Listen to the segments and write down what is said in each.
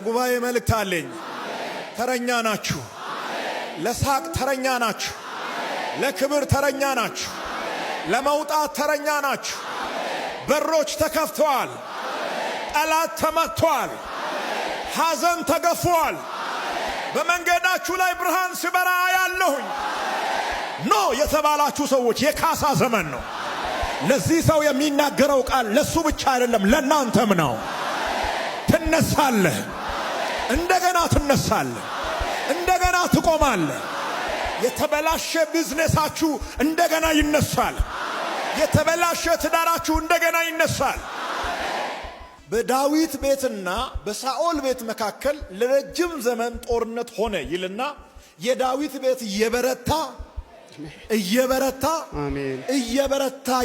ጉባኤ መልእክት አለኝ። ተረኛ ናችሁ። ለሳቅ ተረኛ ናችሁ። ለክብር ተረኛ ናችሁ። ለመውጣት ተረኛ ናችሁ። በሮች ተከፍተዋል። ጠላት ተመቷል። ሐዘን ተገፏል። በመንገዳችሁ ላይ ብርሃን ሲበራ ያለሁኝ ኖ የተባላችሁ ሰዎች የካሳ ዘመን ነው። ለዚህ ሰው የሚናገረው ቃል ለሱ ብቻ አይደለም ለናንተም ነው። ትነሳለህ፣ እንደገና ትነሳለህ፣ እንደገና ትቆማለህ። የተበላሸ ቢዝነሳችሁ እንደገና ይነሳል። የተበላሸ ትዳራችሁ እንደገና ይነሳል። በዳዊት ቤትና በሳኦል ቤት መካከል ለረጅም ዘመን ጦርነት ሆነ ይልና የዳዊት ቤት እየበረታ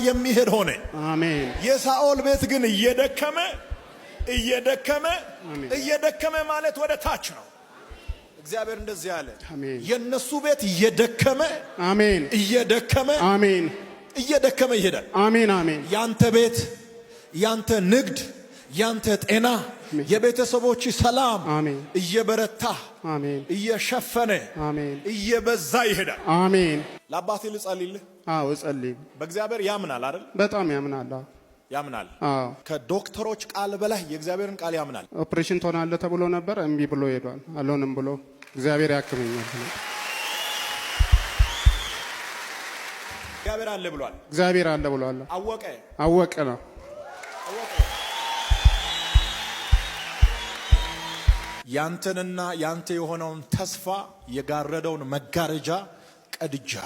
የሚሄድ ሆነ። አሜን። የሳኦል ቤት ግን እየደከመ ማለት ወደ ታች ነው። እግዚአብሔር እንደዚህ ያለ የነሱ ቤት እየደከመ ይሄዳል። አሜን አሜን። ያንተ ቤት፣ ያንተ ንግድ፣ ያንተ ጤና፣ የቤተሰቦች ሰላም እየበረታ እየሸፈነ እየበዛ ይሄዳል። አሜን። ለአባቴ ልጸልይልህ? አዎ ጸልይ። በእግዚአብሔር ያምናል አይደል? በጣም ያምናል። ያምናል። ከዶክተሮች ቃል በላይ የእግዚአብሔርን ቃል ያምናል። ኦፕሬሽን ትሆናለህ ተብሎ ነበር፣ እምቢ ብሎ ሄዷል። አልሆንም ብሎ እግዚአብሔር ያክመኛል። እግዚአብሔር አለ ብሏል። እግዚአብሔር አለ ብሏል። አወቀ ነው። ያንተንና ያንተ የሆነውን ተስፋ የጋረደውን መጋረጃ ቀድጃ